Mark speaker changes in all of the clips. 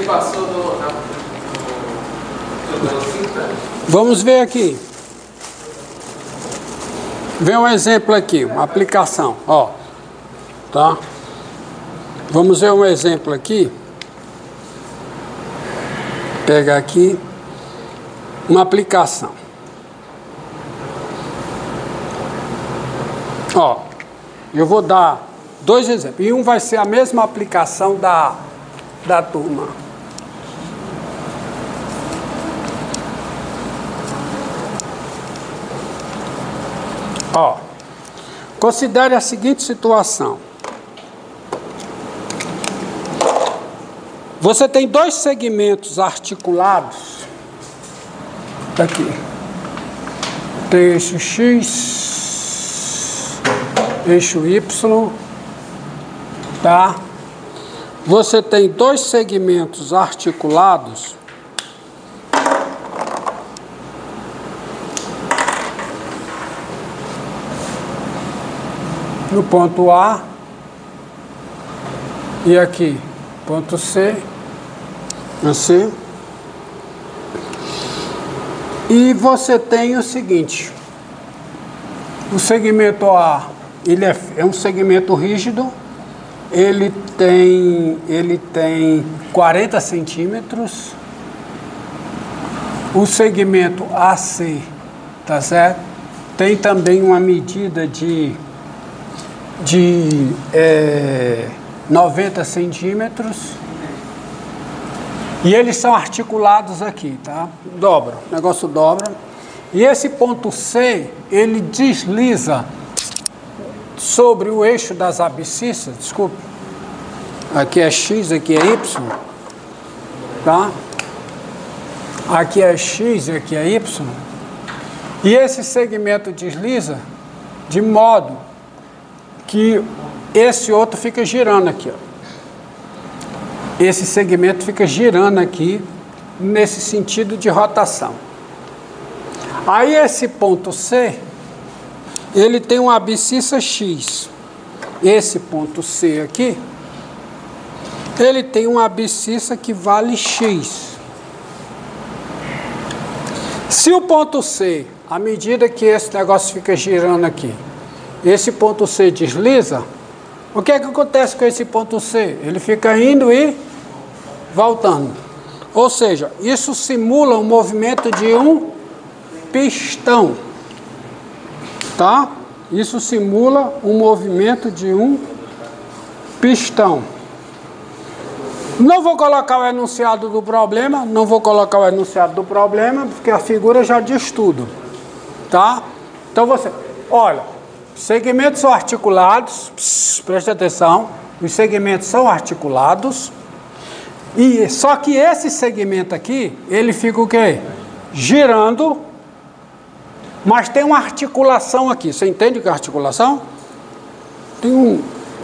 Speaker 1: passou do
Speaker 2: Vamos ver aqui. Vê um exemplo aqui, uma aplicação, ó. Tá? Vamos ver um exemplo aqui. Pega aqui uma aplicação. Ó, eu vou dar dois exemplos. E um vai ser a mesma aplicação da turma. Ó, considere a seguinte situação. Você tem dois segmentos articulados. Aqui. Tem eixo X, eixo Y, tá? Você tem dois segmentos articulados no ponto A e aqui, ponto C, assim. E você tem o seguinte, o segmento A, ele é um segmento rígido, ele tem 40 centímetros, o segmento AC, tá certo? Tem também uma medida de 90 centímetros. E eles são articulados aqui, tá? Dobra, o negócio dobra. E esse ponto C, ele desliza sobre o eixo das abscissas, desculpe. Aqui é X, aqui é Y, tá? Aqui é X e aqui é Y. E esse segmento desliza de modo que esse outro fica girando aqui, ó. Esse segmento fica girando aqui, nesse sentido de rotação. Aí esse ponto C, ele tem uma abscissa X. Esse ponto C aqui, ele tem uma abscissa que vale X. Se o ponto C, à medida que esse negócio fica girando aqui, esse ponto C desliza, o que é que acontece com esse ponto C? Ele fica indo e voltando. Ou seja, isso simula um movimento de um pistão. Tá? Isso simula um movimento de um pistão. Não vou colocar o enunciado do problema, porque a figura já diz tudo. Tá? Então você, olha, segmentos são articulados, preste atenção, os segmentos são articulados, e só que esse segmento aqui, ele fica o quê? Girando, mas tem uma articulação aqui. Você entende o que é articulação?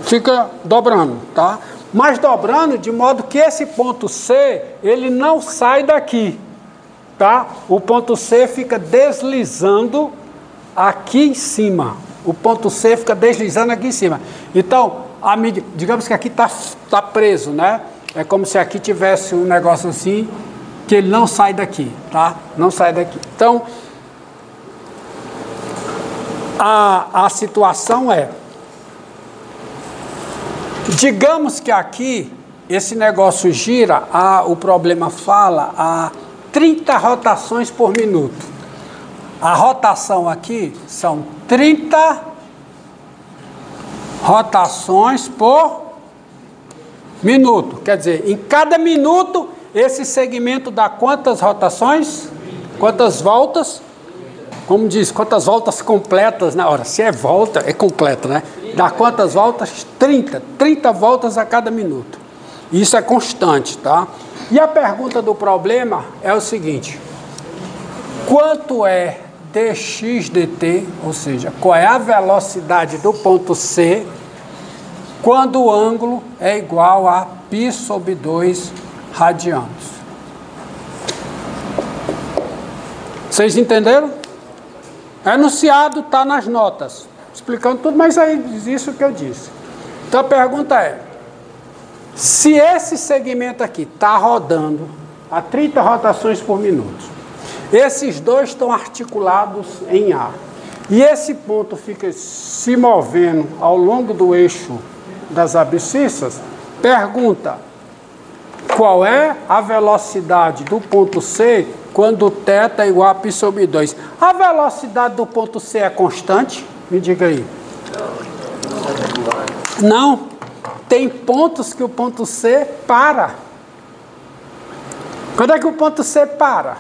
Speaker 2: Fica dobrando, tá? Mas dobrando de modo que esse ponto C, ele não sai daqui, tá? O ponto C fica deslizando aqui em cima. O ponto C fica deslizando aqui em cima. Então, digamos que aqui tá preso, né? É como se aqui tivesse um negócio assim, que ele não sai daqui, tá? Não sai daqui. Então, a situação é, digamos que aqui, esse negócio gira, o problema fala a 30 rotações por minuto. A rotação aqui são 30 rotações por minuto. Quer dizer, em cada minuto, esse segmento dá quantas rotações? Quantas voltas? Como diz, quantas voltas completas na hora? Se é volta, é completa, né? Dá quantas voltas? 30. 30 voltas a cada minuto. Isso é constante, tá? E a pergunta do problema é o seguinte. Quanto é dx dt, ou seja, qual é a velocidade do ponto C quando o ângulo é igual a π sobre 2 radianos? Vocês entenderam? Enunciado está nas notas, explicando tudo, mas aí diz isso que eu disse. Então a pergunta é, Se esse segmento aqui está rodando a 30 rotações por minuto, esses dois estão articulados em A, e esse ponto fica se movendo ao longo do eixo das abscissas, pergunta: qual é a velocidade do ponto C quando θ é igual a π sobre 2? A velocidade do ponto C é constante? Me diga aí. Não. Tem pontos que o ponto C para. Quando é que o ponto C para?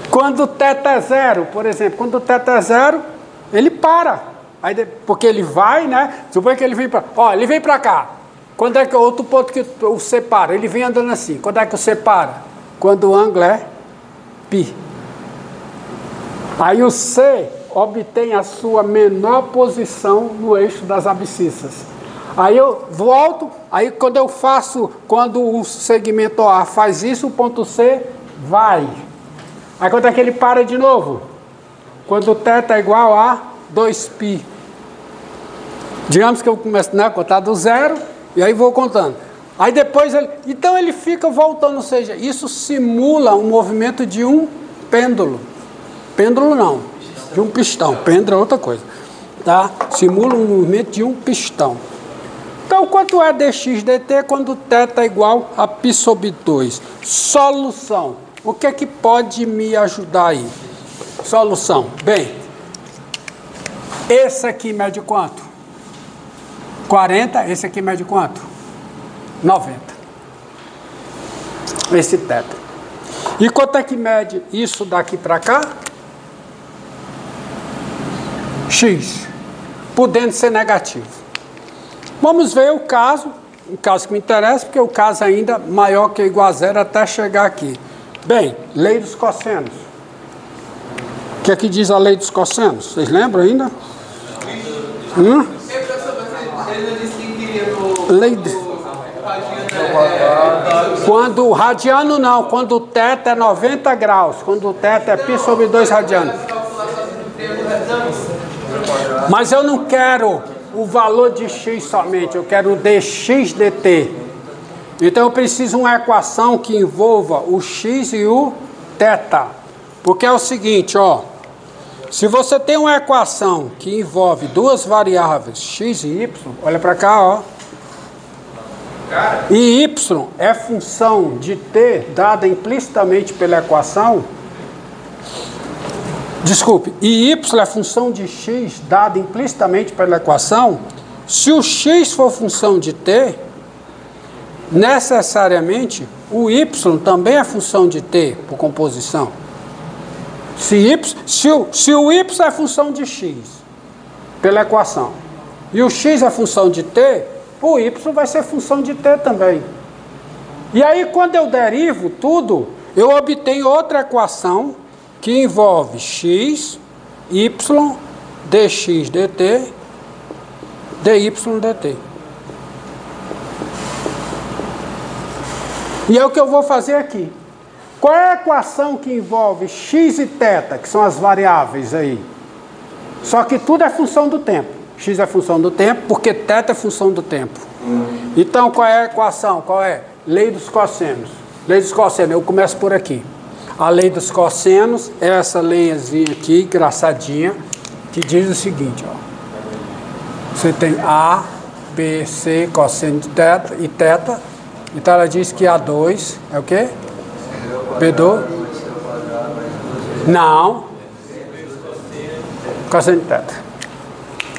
Speaker 2: Quando θ é zero, por exemplo. Quando θ é zero, ele para. Aí, porque ele vai, né? Suponha que ele vem para... Ó, ele vem para cá. Quando é que outro ponto que o C para? Ele vem andando assim. Quando é que o C para? Quando o ângulo é π. Aí o C obtém a sua menor posição no eixo das abscissas. Aí eu volto, aí quando eu faço, quando o segmento A faz isso, o ponto C vai. Aí quando é que ele para de novo? Quando θ é igual a 2π. Digamos que eu começo a contar do zero, e aí vou contando. Aí depois, então ele fica voltando, ou seja, isso simula um movimento de um pêndulo. Pêndulo não, de um pistão. Pêndulo é outra coisa. Tá? Simula um movimento de um pistão. Então, quanto é dx dt quando θ é igual a π sobre 2? Solução. O que é que pode me ajudar aí? Solução. Bem, esse aqui mede quanto? 40. Esse aqui mede quanto? 90. Esse θ. E quanto é que mede isso daqui para cá? X. Podendo ser negativo. Vamos ver o caso que me interessa, porque o caso ainda maior que ou igual a zero até chegar aqui. Bem, lei dos cossenos. O que é que diz a lei dos cossenos? Vocês lembram ainda? Lei de... Quando o radiano não, quando o θ é 90 graus, quando o θ é π sobre 2 radiano. Mas eu não quero o valor de x somente, eu quero o dx dt. Então eu preciso uma equação que envolva o x e o θ. Porque é o seguinte, ó. Se você tem uma equação que envolve duas variáveis, x e y, olha para cá, ó. E y é função de t dada implicitamente pela equação. Desculpe, e y é função de x dada implicitamente pela equação. Se o x for função de t, necessariamente o y também é função de t por composição. Se o y é função de x pela equação e o x é função de t, o y vai ser função de t também. E aí quando eu derivo tudo, eu obtenho outra equação que envolve x, y, dx dt, dy dt. E é o que eu vou fazer aqui. Qual é a equação que envolve x e θ, que são as variáveis aí? Só que tudo é função do tempo. X é função do tempo, porque θ é função do tempo. Então, qual é a equação? Qual é? Lei dos cossenos. Lei dos cossenos, eu começo por aqui. A lei dos cossenos é essa leiazinha aqui, engraçadinha, que diz o seguinte, ó. Você tem A, B, C, cosseno de θ e θ. Então ela diz que A2 é o quê? B2? Não. Cosseno de θ.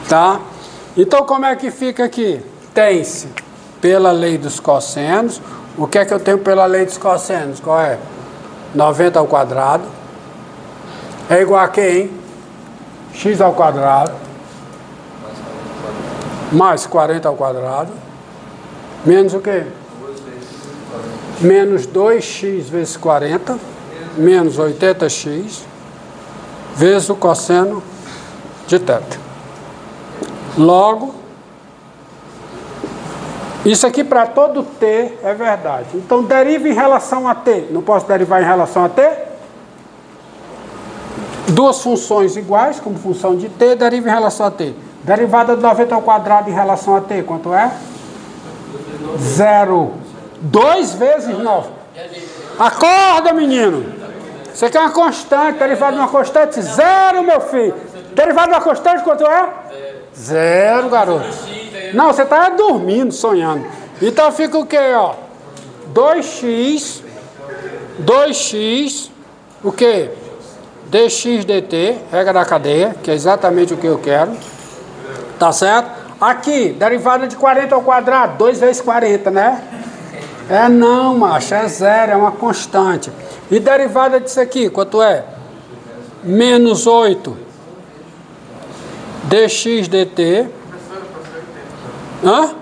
Speaker 2: Tá? Então como é que fica aqui? Tem-se pela lei dos cossenos. O que é que eu tenho pela lei dos cossenos? Qual é? 90 ao quadrado é igual a quê, hein? X ao quadrado mais 40 ao quadrado menos o quê? Menos 2x vezes 40 menos 80x vezes o cosseno de θ. Logo, isso aqui para todo t é verdade. Então, deriva em relação a t. Não posso derivar em relação a t? Duas funções iguais, como função de t, deriva em relação a t. Derivada de 90 ao quadrado em relação a t, quanto é? 0. 2 vezes 9. Acorda, menino. Você quer uma constante, derivada de uma constante? 0, meu filho. Derivada de uma constante, quanto é? 0, garoto. Não, você está dormindo, sonhando. Então fica o quê, ó? 2x, o quê? dx dt, regra da cadeia, que é exatamente o que eu quero. Tá certo? Aqui, derivada de 40 ao quadrado, 2 vezes 40, né? É não, macho, é 0, é uma constante. E derivada disso aqui, quanto é? Menos 8 dx dt. Hã?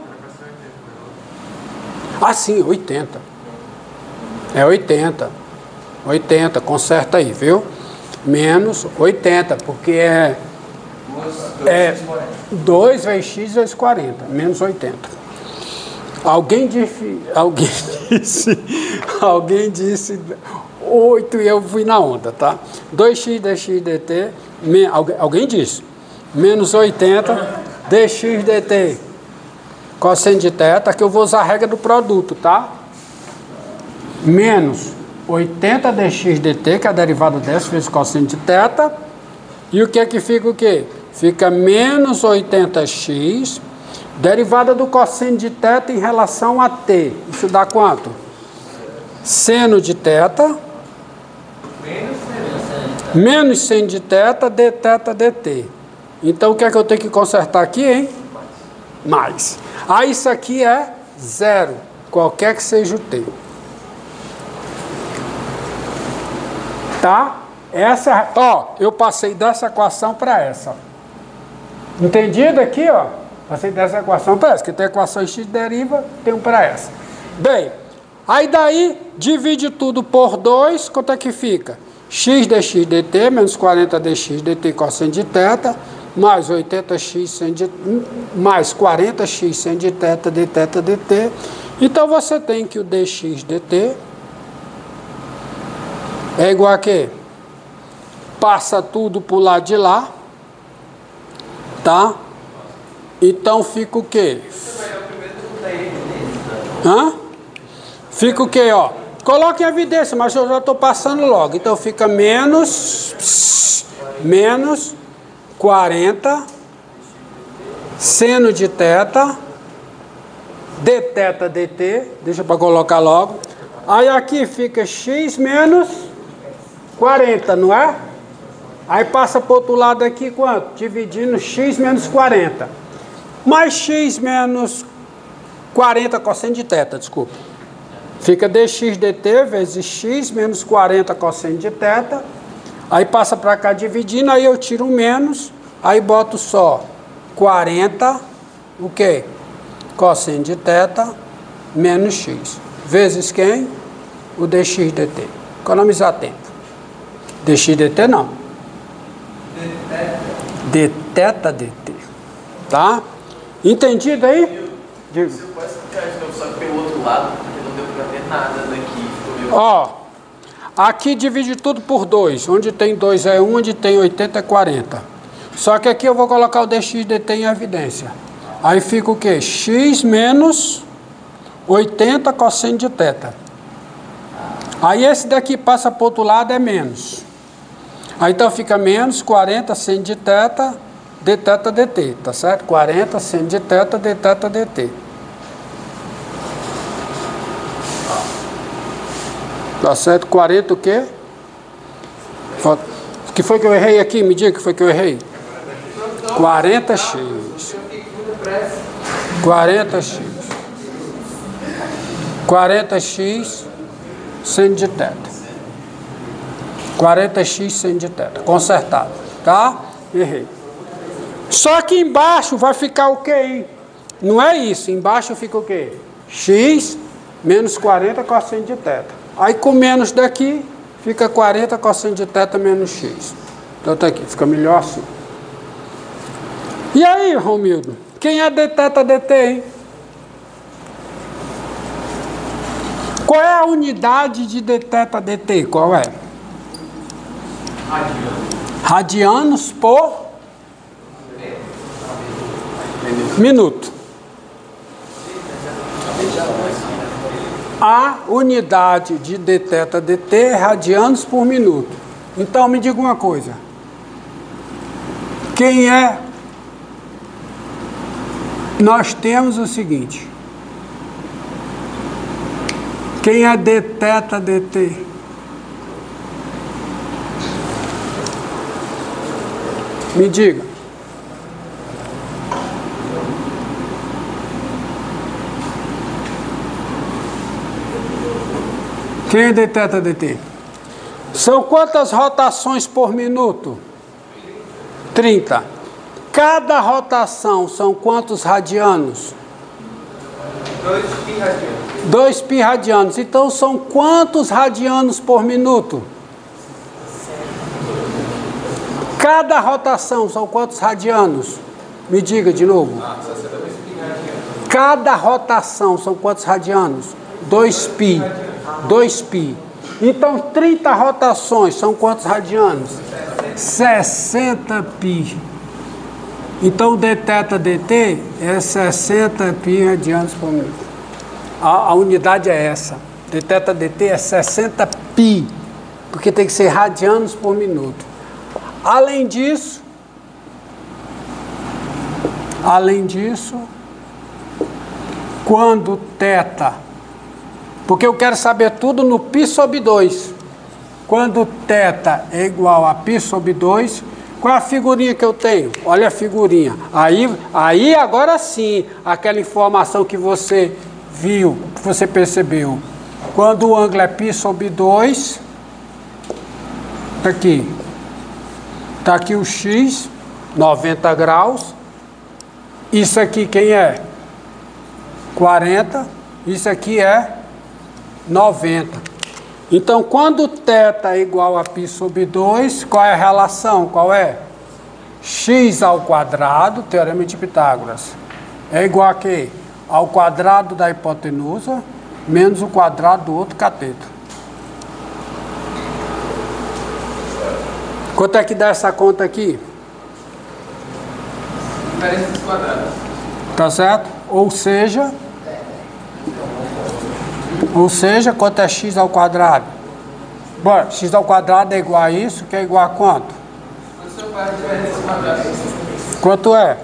Speaker 2: Ah, sim, 80. É 80. 80, conserta aí, viu? Menos 80, porque é 2 vezes x vezes 40, menos 80. Alguém disse 8 e eu fui na onda, tá? 2x dx dt, alguém disse, menos 80 dx dt, cosseno de θ, que eu vou usar a regra do produto, tá? Menos 80 dx dt, que é a derivada dessa, vezes cosseno de θ, e o que é que fica o quê? Fica menos 80x, derivada do cosseno de θ em relação a t. Isso dá quanto? Seno de θ, menos seno de θ, dθ dt. Então, o que é que eu tenho que consertar aqui, hein? Mais. Ah, isso aqui é 0, qualquer que seja o t. Tá? Essa, ó, eu passei dessa equação para essa. Entendido aqui, ó? Passei dessa equação para essa, que tem a equação x deriva, tem um para essa. Bem, aí daí, divide tudo por 2, quanto é que fica? X dx dt, menos 40 dx dt cosseno de θ, mais 80x seno de, mais 40x seno de θ dθ dt. Então, você tem que o dx dt é igual a quê? Passa tudo para o lado de lá, tá? Então fica o quê? Hã? Fica o quê, ó? Coloque em evidência, mas eu já estou passando logo. Então fica menos 40 seno de θ dθ dt, deixa para colocar logo. Aí aqui fica x menos 40, não é? Aí passa para o outro lado aqui quanto? Dividindo x menos 40. Mais x menos 40 cosseno de θ, desculpa. Fica dx dt vezes x menos 40 cosseno de θ. Aí passa para cá dividindo, aí eu tiro o menos, aí boto só 40, o quê? Cosseno de θ menos x. Vezes quem? O dx dt. Economizar tempo. Dx dt não. Dθ dt. Tá? Entendido aí? Digo.
Speaker 1: Você pode explicar de novo, só que pelo outro lado, porque não deu pra ver nada daqui.
Speaker 2: Ó, aqui divide tudo por 2. Onde tem 2 é 1, onde tem 80 é 40. Só que aqui eu vou colocar o dx dt em evidência. Aí fica o quê? X menos 80 cosseno de θ. Aí esse daqui passa para o outro lado, é menos. Aí então fica menos 40 seno de θ dθ dt, tá certo? 40 seno de θ dθ dt. Tá certo? 40 o quê? O que foi que eu errei aqui? Me diga o que foi que eu errei. 40x. 40x. 40x seno de θ. 40x seno de θ. Consertado. Tá? Errei. Só que embaixo vai ficar o quê, hein? Não é isso. Embaixo fica o quê? X menos 40 cosseno de θ. Aí com menos daqui, fica 40 cosseno de θ menos x. Então tá aqui, fica melhor assim. E aí, Romildo? Quem é dθ dt, hein? Qual é a unidade de dθ dt? Qual é? Radianos por minuto. A unidade de dθ dt é radianos por minuto. Então me diga uma coisa. Quem é? Nós temos o seguinte. Quem é dθ dt? Me diga. Quem é dθ dt? São quantas rotações por minuto? 30. Cada rotação são quantos radianos?
Speaker 1: 2 π radianos.
Speaker 2: 2 π radianos. Então são quantos radianos por minuto? Cada rotação são quantos radianos? Me diga de novo. Cada rotação são quantos radianos? 2 π. 2 π. Então 30 rotações são quantos radianos? 60 π. Então dθ dt é 60 π radianos por minuto. A unidade é essa. Dθ dt é 60 π, porque tem que ser radianos por minuto. Além disso, quando θ, porque eu quero saber tudo no π sobre 2. Quando θ é igual a π sobre 2, qual é a figurinha que eu tenho? Olha a figurinha. Aí agora sim, aquela informação que você viu, que você percebeu. Quando o ângulo é π sobre 2, aqui. Está aqui o x, 90 graus. Isso aqui quem é? 40. Isso aqui é 90. Então, quando θ é igual a π sobre 2, qual é a relação? Qual é? X ao quadrado, teorema de Pitágoras, é igual a quê? Ao quadrado da hipotenusa, menos o quadrado do outro cateto. Quanto é que dá essa conta aqui?
Speaker 1: Diferença dos quadrados.
Speaker 2: Tá certo? Ou seja, quanto é x ao quadrado? Bom, x ao quadrado é igual a isso, que é igual a quanto? Quanto é?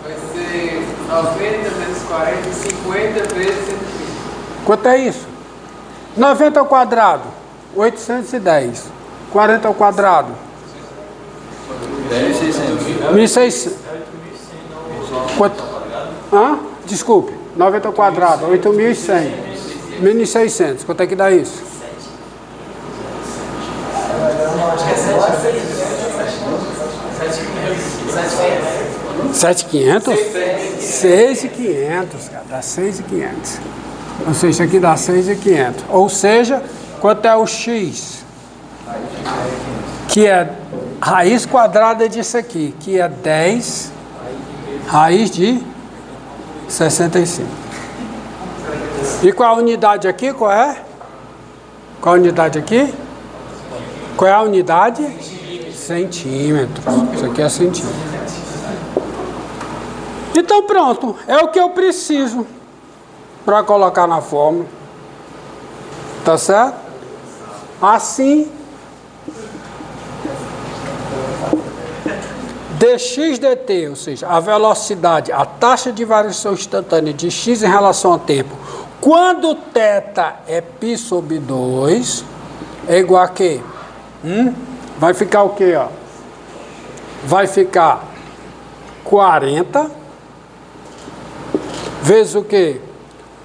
Speaker 1: Vai ser 90 vezes 40, 50 vezes 130.
Speaker 2: Quanto é isso? 90 ao quadrado, 810. 40 ao quadrado, 1.600. Quanto? Desculpe, 90 ao quadrado, 8.100. 1.600. Quanto é que dá isso? 7.500? 6.500, cara, dá 6.500. Ou seja, isso aqui dá 6.500. Ou seja, quanto é o x? Que é raiz quadrada disso aqui, que é 10 raiz de 65. E qual a unidade aqui? Qual é? Qual a unidade aqui? Qual é a unidade? Centímetros. Isso aqui é centímetro. Então pronto, é o que eu preciso para colocar na fórmula. Tá certo? Assim, dx dt, ou seja, a velocidade, a taxa de variação instantânea de x em relação ao tempo, quando θ é π sobre 2, é igual a quê? Vai ficar o quê? Ó? Vai ficar 40 vezes o quê?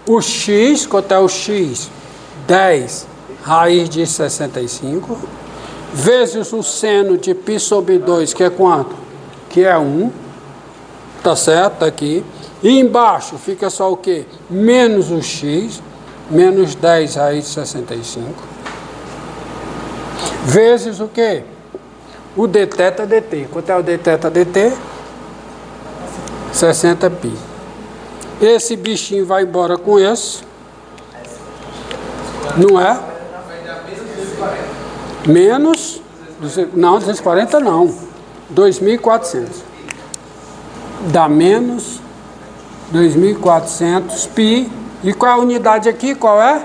Speaker 2: O x, quanto é o x? 10 raiz de 65, vezes o seno de π sobre 2, que é quanto? Que é 1, tá certo? Tá aqui. E embaixo fica só o quê? Menos o x, menos 10 raiz de 65, vezes o quê? O dθ dt. Quanto é o dθ dt? 60 π. Esse bichinho vai embora com esse. Não é? Menos, não, 240 não, 2.400. Dá menos 2.400 π. E qual é a unidade aqui? Qual é?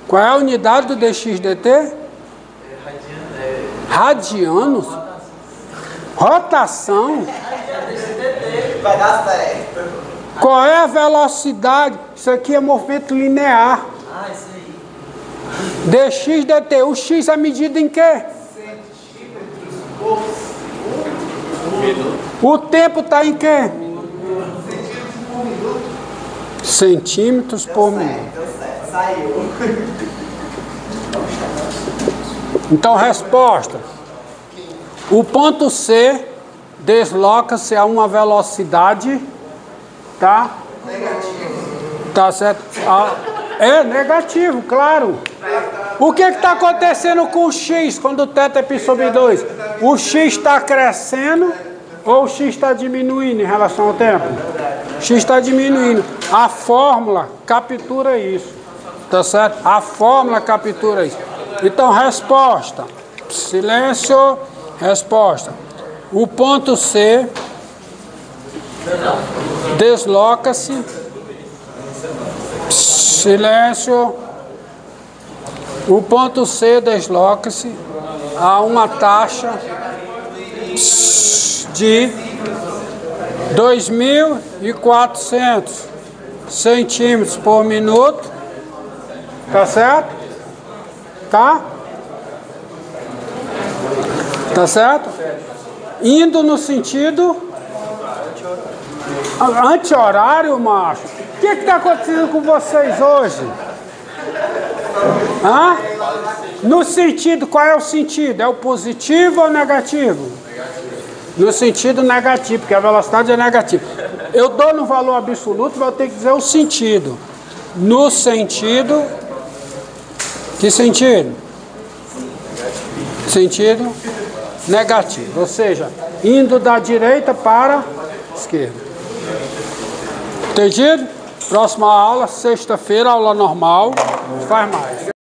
Speaker 2: Qual é a unidade do dx/dt? Radianos? Rotação?
Speaker 3: Vai dar certo.
Speaker 2: Qual é a velocidade? Isso aqui é movimento linear.
Speaker 3: Ah, isso aí.
Speaker 2: dx/dt. O x é medido em quê? O tempo está em quê? Centímetros por minuto.
Speaker 3: Deu certo, saiu.
Speaker 2: Então, resposta. O ponto C desloca-se a uma velocidade, tá? Negativo. Tá certo? É negativo, claro. O que está acontecendo com o x quando o θ é π sobre 2? O x está crescendo ou o x está diminuindo em relação ao tempo? O x está diminuindo. A fórmula captura isso, tá certo? A fórmula captura isso. Então, resposta. Silêncio. Resposta. O ponto C desloca-se. Silêncio. O ponto C desloca-se a uma taxa de 2.400 centímetros por minuto. Tá certo? Tá? Tá certo? Indo no sentido anti-horário, macho. O que está acontecendo com vocês hoje? Hã? No sentido, qual é o sentido? É o positivo ou o negativo? No sentido negativo, porque a velocidade é negativa. Eu dou no valor absoluto, mas eu tenho que dizer o sentido. No sentido... Que sentido? Sentido negativo. Ou seja, indo da direita para a esquerda. Entendido? Próxima aula, sexta-feira, aula normal. Faz mais.